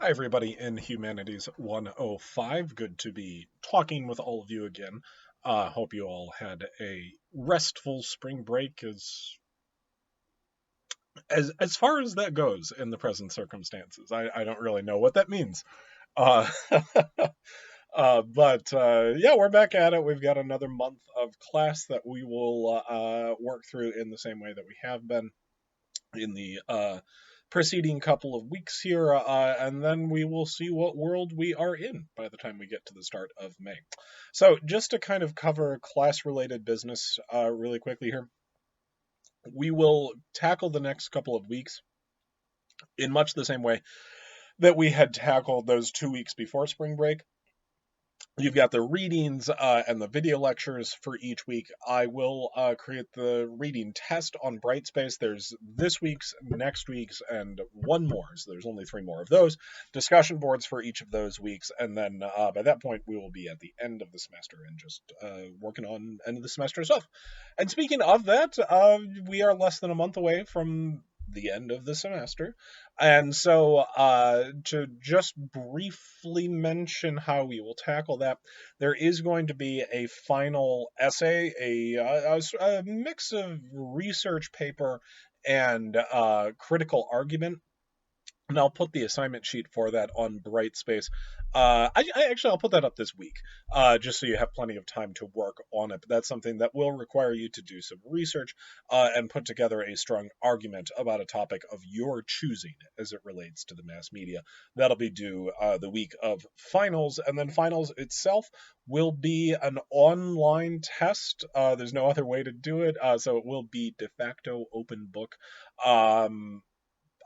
Hi, everybody in Humanities 105. Good to be talking with all of you again. Hope you all had a restful spring break as far as that goes in the present circumstances. I don't really know what that means. Uh, but yeah, we're back at it. We've got another month of class that we will work through in the same way that we have been in the preceding couple of weeks here, and then we will see what world we are in by the time we get to the start of May. So, just to kind of cover class related business really quickly here, we will tackle the next couple of weeks in much the same way that we had tackled those 2 weeks before spring break. You've got the readings and the video lectures for each week. I will create the reading test on Brightspace. There's this week's, next week's, and one more. So there's only three more of those. Discussion boards for each of those weeks. And then by that point, we will be at the end of the semester and just working on end of the semester stuff. And speaking of that, we are less than a month away from the end of the semester. And so, to just briefly mention how we will tackle that, there is going to be a final essay, a mix of research paper and critical argument, and I'll put the assignment sheet for that on Brightspace. I actually I'll put that up this week, just so you have plenty of time to work on it. But that's something that will require you to do some research and put together a strong argument about a topic of your choosing as it relates to the mass media. That'll be due the week of finals, and then finals itself will be an online test. There's no other way to do it, so it will be de facto open book.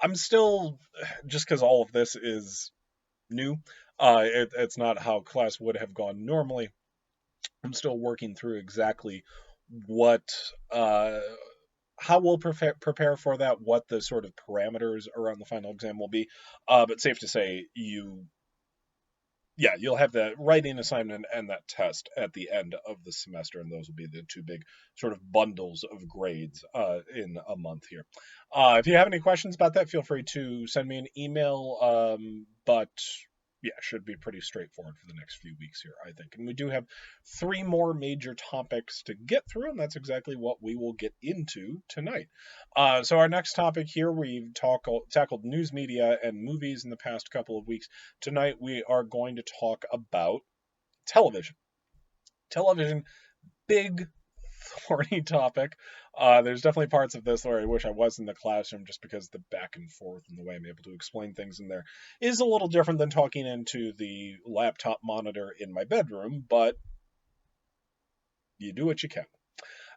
I'm still, just because all of this is new, it's not how class would have gone normally. I'm still working through exactly what, uh, how we'll prepare for that, what the sort of parameters around the final exam will be. But safe to say, yeah, you'll have the writing assignment and that test at the end of the semester, and those will be the two big sort of bundles of grades in a month here. If you have any questions about that, feel free to send me an email. But yeah, should be pretty straightforward for the next few weeks here, I think. And we do have three more major topics to get through, and that's exactly what we will get into tonight. So our next topic here, we've tackled news media and movies in the past couple of weeks. Tonight we are going to talk about television. Television, big, thorny topic. There's definitely parts of this where I wish I was in the classroom just because the back and forth and the way I'm able to explain things in there is a little different than talking into the laptop monitor in my bedroom, but you do what you can.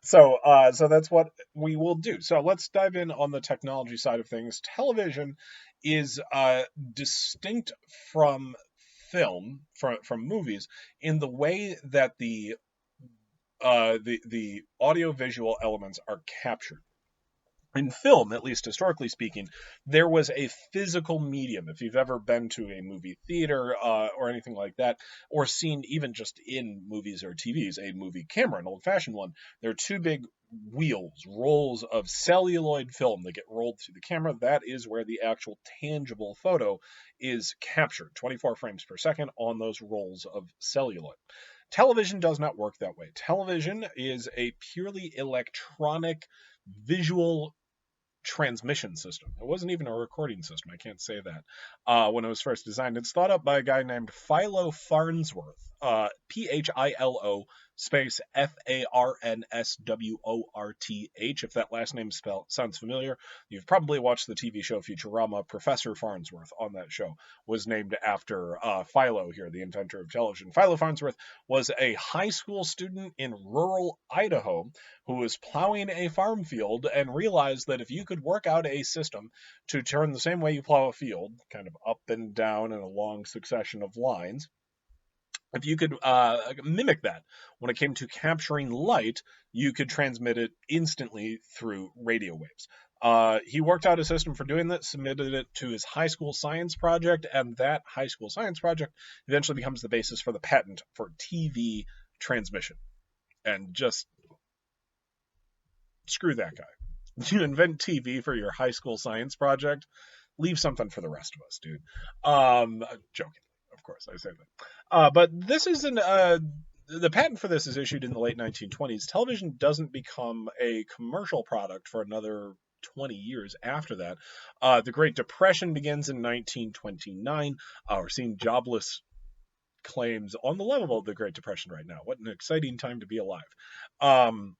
So that's what we will do. So let's dive in on the technology side of things. Television is distinct from film, from movies, in the way that the audio visual elements are captured. In film, at least historically speaking, there was a physical medium. If you've ever been to a movie theater or anything like that, or seen even just in movies or TVs, a movie camera, an old fashioned one, there are two big wheels, rolls of celluloid film that get rolled through the camera. That is where the actual tangible photo is captured, 24 frames per second on those rolls of celluloid. Television does not work that way. Television is a purely electronic visual transmission system. It wasn't even a recording system. I can't say that. When it was first designed, it's thought up by a guy named Philo Farnsworth. Philo space Farnsworth. If that last name sounds familiar, you've probably watched the TV show Futurama. Professor Farnsworth on that show was named after Philo here, the inventor of television. Philo Farnsworth was a high school student in rural Idaho who was plowing a farm field and realized that if you could work out a system to turn the same way you plow a field, kind of up and down in a long succession of lines, if you could mimic that when it came to capturing light, you could transmit it instantly through radio waves. He worked out a system for doing that, submitted it to his high school science project, and that high school science project eventually becomes the basis for the patent for TV transmission. And just screw that guy. You invent TV for your high school science project. leave something for the rest of us, dude. Joking, of course, I say that. But this is an the patent for this is issued in the late 1920s. Television doesn't become a commercial product for another 20 years after that. The Great Depression begins in 1929. We're seeing jobless claims on the level of the Great Depression right now. What an exciting time to be alive. Um,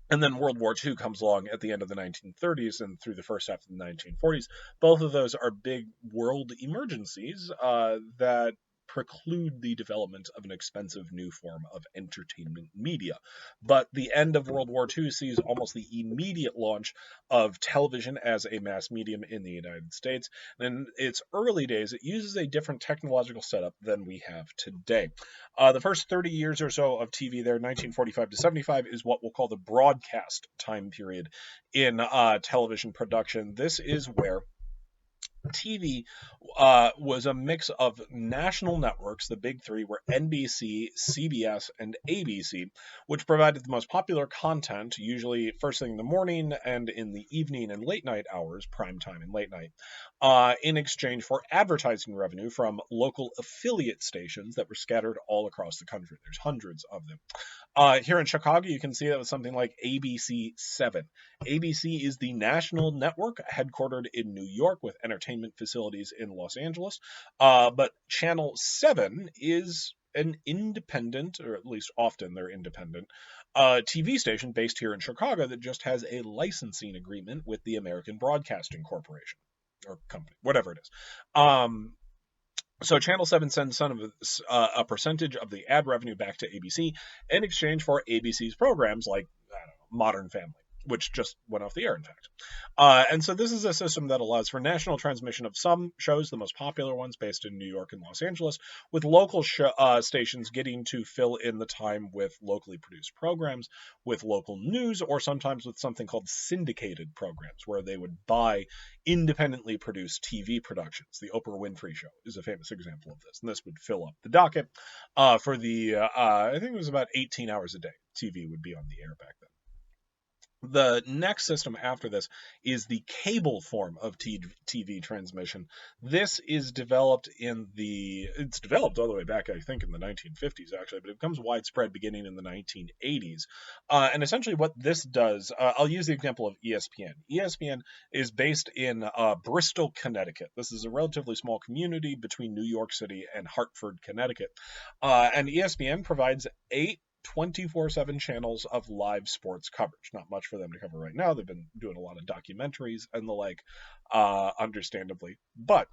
and then World War II comes along at the end of the 1930s and through the first half of the 1940s. Both of those are big world emergencies that preclude the development of an expensive new form of entertainment media. But the end of World War II sees almost the immediate launch of television as a mass medium in the United States. And in its early days, it uses a different technological setup than we have today. The first 30 years or so of TV there, 1945 to 75, is what we'll call the broadcast time period in television production. This is where TV was a mix of national networks. The big three were NBC, CBS, and ABC, which provided the most popular content, usually first thing in the morning and in the evening and late night hours, prime time and late night, in exchange for advertising revenue from local affiliate stations that were scattered all across the country. There's hundreds of them. Here in Chicago, you can see that with something like ABC 7. ABC is the national network headquartered in New York with entertainment facilities in Los Angeles. But Channel 7 is an independent, or at least often they're independent, TV station based here in Chicago that just has a licensing agreement with the American Broadcasting Corporation or company, whatever it is. So Channel 7 sends some of a percentage of the ad revenue back to ABC in exchange for ABC's programs like Modern Family, which just went off the air, in fact. And so this is a system that allows for national transmission of some shows, the most popular ones based in New York and Los Angeles, with local stations getting to fill in the time with locally produced programs, with local news, or sometimes with something called syndicated programs, where they would buy independently produced TV productions. The Oprah Winfrey Show is a famous example of this, and this would fill up the docket for the, I think it was about 18 hours a day. TV would be on the air back then. The next system after this is the cable form of TV transmission. This is developed it's developed all the way back, I think, in the 1950s, actually, but it becomes widespread beginning in the 1980s. And essentially what this does, I'll use the example of ESPN. ESPN is based in Bristol, Connecticut. This is a relatively small community between New York City and Hartford, Connecticut. And ESPN provides 8 24/7 channels of live sports coverage. Not much for them to cover right now. They've been doing a lot of documentaries and the like, understandably. But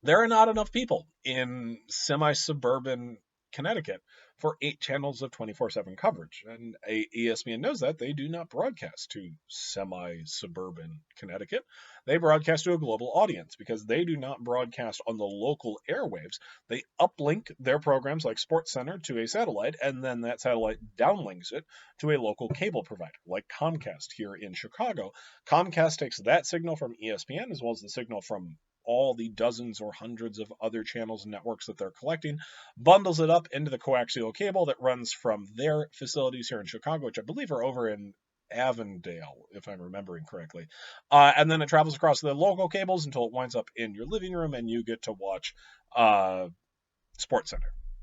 there are not enough people in semi-suburban Connecticut for 8 channels of 24/7 coverage. And ESPN knows that. They do not broadcast to semi-suburban Connecticut. They broadcast to a global audience because they do not broadcast on the local airwaves. They uplink their programs like SportsCenter to a satellite, and then that satellite downlinks it to a local cable provider like Comcast here in Chicago. Comcast takes that signal from ESPN as well as the signal from all the dozens or hundreds of other channels and networks that they're collecting, bundles it up into the coaxial cable that runs from their facilities here in Chicago, which I believe are over in Avondale, if I'm remembering correctly. And then it travels across the local cables until it winds up in your living room and you get to watch SportsCenter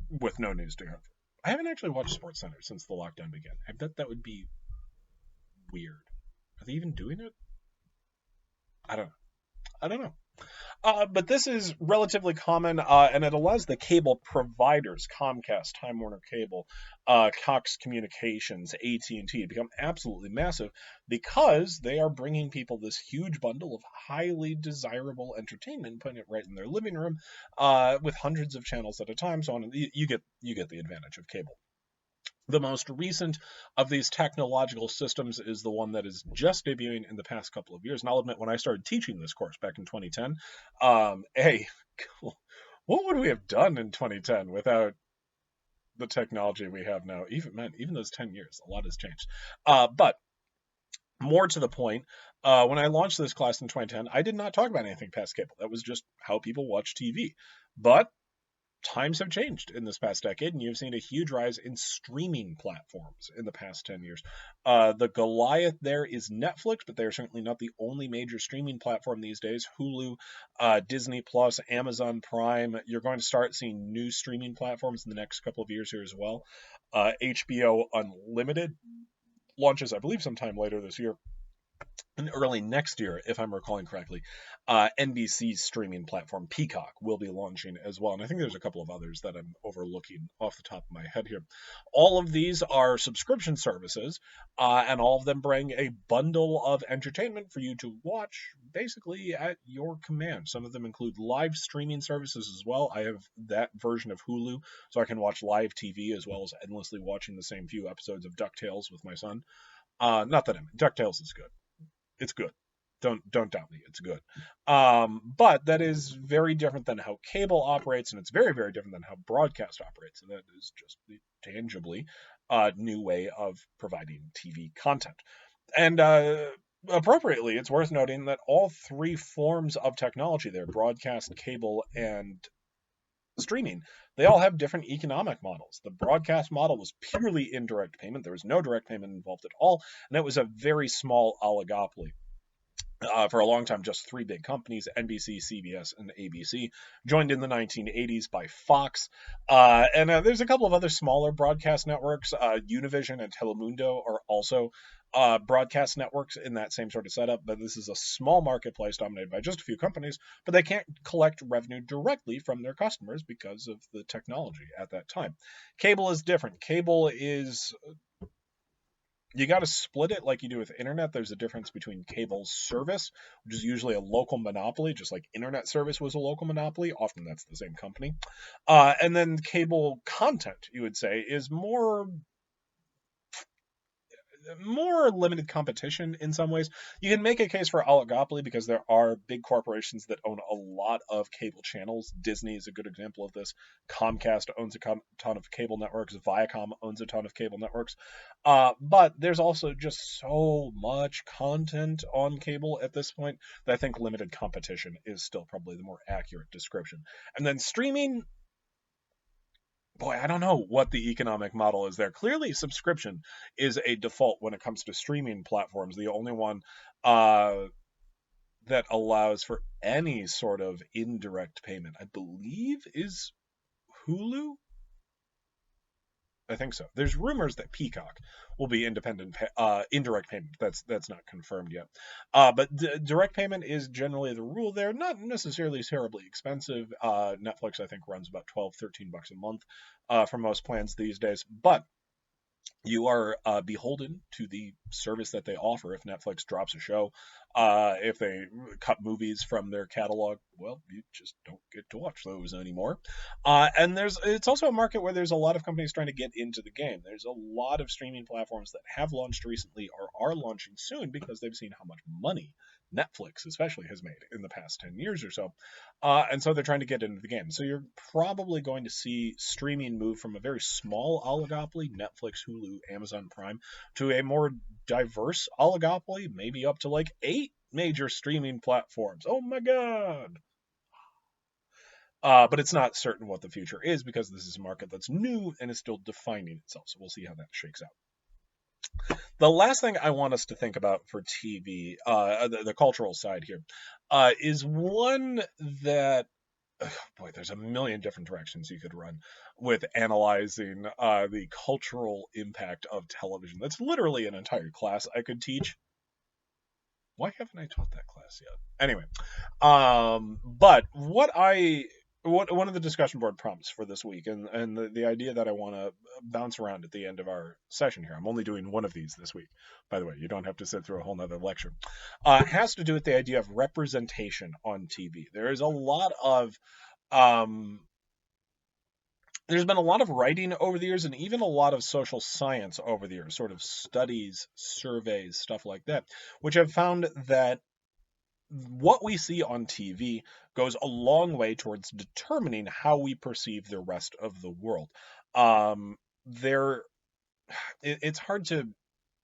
with no news to cover. I haven't actually watched SportsCenter since the lockdown began. I bet that would be weird. Are they even doing it? I don't know. But this is relatively common, and it allows the cable providers, Comcast, Time Warner Cable, Cox Communications, AT&T, to become absolutely massive because they are bringing people this huge bundle of highly desirable entertainment, putting it right in their living room, with hundreds of channels at a time. So on, you get the advantage of cable. The most recent of these technological systems is the one that is just debuting in the past couple of years. And I'll admit, when I started teaching this course back in 2010, what would we have done in 2010 without the technology we have now? Even those 10 years, a lot has changed. But more to the point, when I launched this class in 2010, I did not talk about anything past cable. That was just how people watch TV. But times have changed in this past decade, and you've seen a huge rise in streaming platforms in the past 10 years. The Goliath there is Netflix, but they're certainly not the only major streaming platform these days. Hulu, Disney Plus, Amazon Prime. You're going to start seeing new streaming platforms in the next couple of years here as well. HBO Unlimited launches, I believe, sometime later this year and early next year, if I'm recalling correctly. NBC's streaming platform Peacock will be launching as well, and I think there's a couple of others that I'm overlooking off the top of my head here. All of these are subscription services, and all of them bring a bundle of entertainment for you to watch basically at your command. Some of them include live streaming services as well. I have that version of Hulu, so I can watch live TV as well as endlessly watching the same few episodes of DuckTales with my son. Not that DuckTales is good. It's good. Don't doubt me. It's good. But that is very different than how cable operates, and it's very, very different than how broadcast operates. And that is just the tangibly new way of providing TV content. And appropriately, it's worth noting that all three forms of technology there, broadcast, cable, and streaming, they all have different economic models. The broadcast model was purely indirect payment. There was no direct payment involved at all, and it was a very small oligopoly. For a long time, just three big companies, NBC, CBS, and ABC, joined in the 1980s by Fox. And there's a couple of other smaller broadcast networks. Univision and Telemundo are also broadcast networks in that same sort of setup, but this is a small marketplace dominated by just a few companies, but they can't collect revenue directly from their customers because of the technology at that time. Cable is different. Cable is you got to split it like you do with internet. There's a difference between cable service, which is usually a local monopoly, just like internet service was a local monopoly. Often that's the same company. And then cable content, you would say, is more limited competition in some ways. You can make a case for oligopoly because there are big corporations that own a lot of cable channels. Disney is a good example of this. Comcast owns a ton of cable networks. Viacom owns a ton of cable networks. But there's also just so much content on cable at this point that I think limited competition is still probably the more accurate description. And then streaming, boy, I don't know what the economic model is there. Clearly, subscription is a default when it comes to streaming platforms. The only one that allows for any sort of indirect payment, I believe, is Hulu. I think so. There's rumors that Peacock will be indirect payment. That's not confirmed yet. But direct payment is generally the rule there. Not necessarily terribly expensive. Netflix, I think, runs about $12-13 a month for most plans these days. But you are beholden to the service that they offer. If Netflix drops a show, if they cut movies from their catalog, well, you just don't get to watch those anymore. And it's also a market where there's a lot of companies trying to get into the game. There's a lot of streaming platforms that have launched recently or are launching soon because they've seen how much money Netflix especially has made in the past 10 years or so. And so they're trying to get into the game. So you're probably going to see streaming move from a very small oligopoly, Netflix, Hulu, Amazon Prime, to a more diverse oligopoly, maybe up to like 8 major streaming platforms. Oh my God. But it's not certain what the future is because this is a market that's new and is still defining itself. So we'll see how that shakes out. The last thing I want us to think about for TV, the cultural side here, is one that, boy, there's a million different directions you could run with analyzing the cultural impact of television. That's literally an entire class I could teach. Why haven't I taught that class yet? Anyway, but one of the discussion board prompts for this week, and the idea that I want to bounce around at the end of our session here, I'm only doing one of these this week, by the way, you don't have to sit through a whole nother lecture, has to do with the idea of representation on TV. There is a lot of there's been a lot of writing over the years and even a lot of social science over the years, sort of studies, surveys, stuff like that, which have found that what we see on TV goes a long way towards determining how we perceive the rest of the world. It's hard to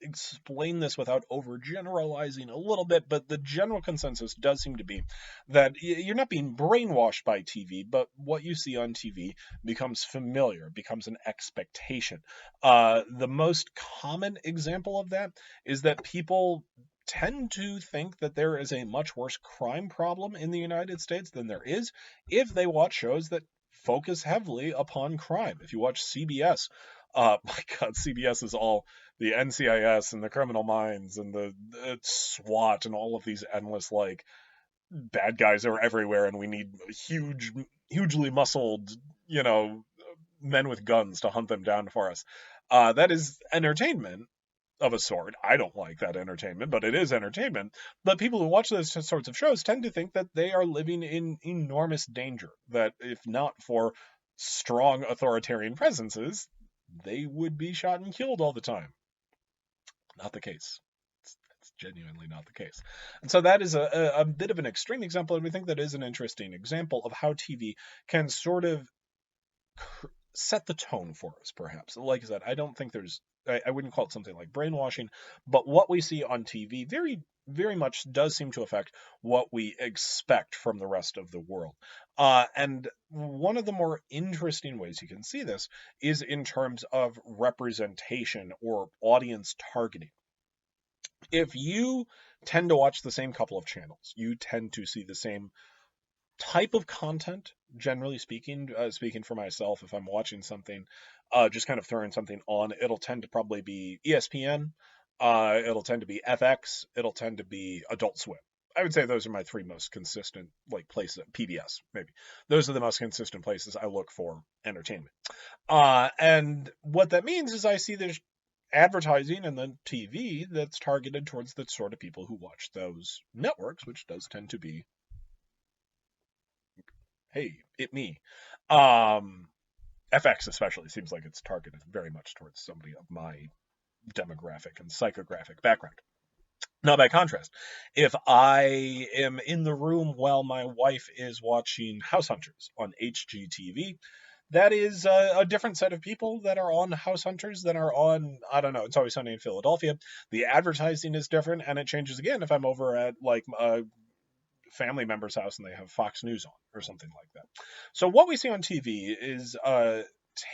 explain this without overgeneralizing a little bit, but the general consensus does seem to be that you're not being brainwashed by TV, but what you see on TV becomes familiar, becomes an expectation. The most common example of that is that people tend to think that there is a much worse crime problem in the United States than there is if they watch shows that focus heavily upon crime. If you watch CBS, my God, CBS is all the NCIS and the Criminal Minds and the SWAT and all of these endless like bad guys are everywhere, and we need hugely muscled, you know, men with guns to hunt them down for us. That is entertainment of a sort. I don't like that entertainment, but it is entertainment. But people who watch those sorts of shows tend to think that they are living in enormous danger. That if not for strong authoritarian presences, they would be shot and killed all the time. Not the case. It's genuinely not the case. And so that is a bit of an extreme example, and we think that is an interesting example of how TV can sort of set the tone for us, perhaps. Like I said, I don't think I wouldn't call it something like brainwashing, but what we see on TV very much does seem to affect what we expect from the rest of the world. And one of the more interesting ways you can see this is in terms of representation or audience targeting. If you tend to watch the same couple of channels, you tend to see the same type of content, generally speaking. Speaking for myself, if I'm watching something, just kind of throwing something on, it'll tend to probably be ESPN, it'll tend to be FX, it'll tend to be Adult Swim. I would say those are my three most consistent like places. PBS, maybe. Those are the most consistent places I look for entertainment. And what that means is I see there's advertising and then TV that's targeted towards the sort of people who watch those networks, which does tend to be, hey, it me. FX especially seems like it's targeted very much towards somebody of my demographic and psychographic background. Now, by contrast, if I am in the room while my wife is watching House Hunters on HGTV, that is a different set of people that are on House Hunters than are on, I don't know, It's Always Sunny in Philadelphia. The advertising is different, and it changes again if I'm over at like a family member's house and they have Fox News on or something like that. So what we see on TV is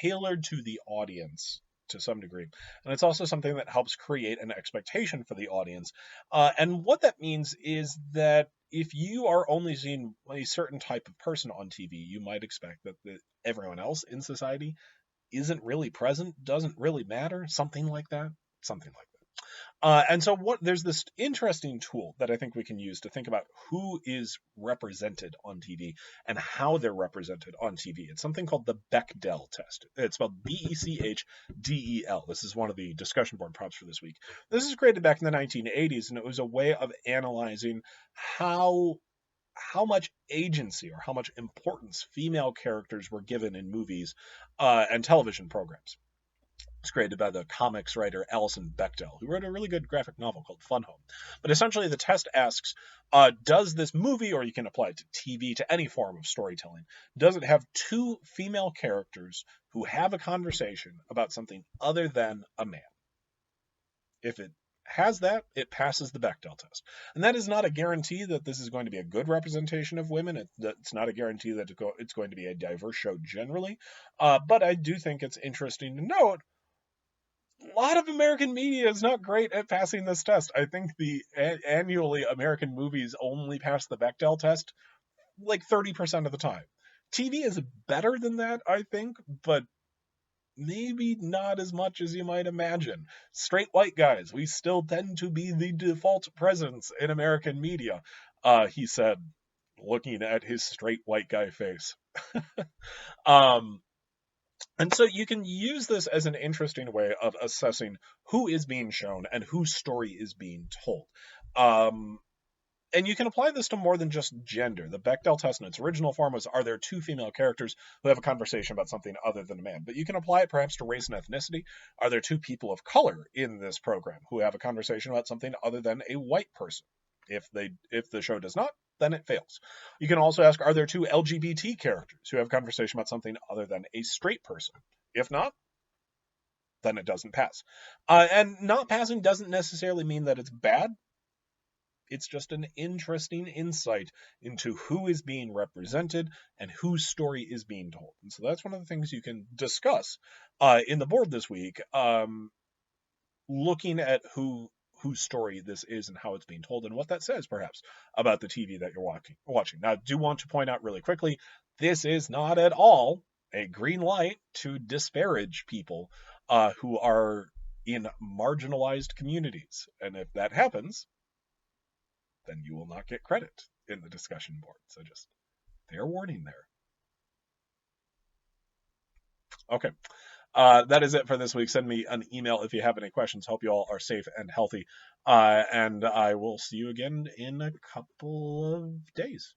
tailored to the audience to some degree. And it's also something that helps create an expectation for the audience. And what that means is that if you are only seeing a certain type of person on TV, you might expect that everyone else in society isn't really present, doesn't really matter, something like that. Something like that. And so there's this interesting tool that I think we can use to think about who is represented on TV and how they're represented on TV. It's something called the Bechdel test. It's spelled Bechdel. This is one of the discussion board prompts for this week. This was created back in the 1980s, and it was a way of analyzing how much agency or how much importance female characters were given in movies and television programs. It's created by the comics writer Alison Bechdel, who wrote a really good graphic novel called Fun Home. But essentially, the test asks, does this movie, or you can apply it to TV, to any form of storytelling, does it have two female characters who have a conversation about something other than a man? If it has that, it passes the Bechdel test. And that is not a guarantee that this is going to be a good representation of women. It's not a guarantee that it's going to be a diverse show generally. But I do think it's interesting to note a lot of American media is not great at passing this test. I think annually American movies only pass the Bechdel test like 30% of the time. TV is better than that, I think, but maybe not as much as you might imagine. Straight white guys, we still tend to be the default presence in American media, he said, looking at his straight white guy face. And so you can use this as an interesting way of assessing who is being shown and whose story is being told. And you can apply this to more than just gender. The Bechdel test in its original form was, are there two female characters who have a conversation about something other than a man? But you can apply it perhaps to race and ethnicity. Are there two people of color in this program who have a conversation about something other than a white person? If the show does not, then it fails. You can also ask, are there two LGBT characters who have a conversation about something other than a straight person? If not, then it doesn't pass. And not passing doesn't necessarily mean that it's bad. It's just an interesting insight into who is being represented and whose story is being told. And so that's one of the things you can discuss in the board this week, looking at whose story this is and how it's being told and what that says perhaps about the TV that you're watching. Now, I do want to point out really quickly, this is not at all a green light to disparage people who are in marginalized communities. And if that happens, then you will not get credit in the discussion board. So just fair warning there. Okay. That is it for this week. Send me an email if you have any questions. Hope you all are safe and healthy. And I will see you again in a couple of days.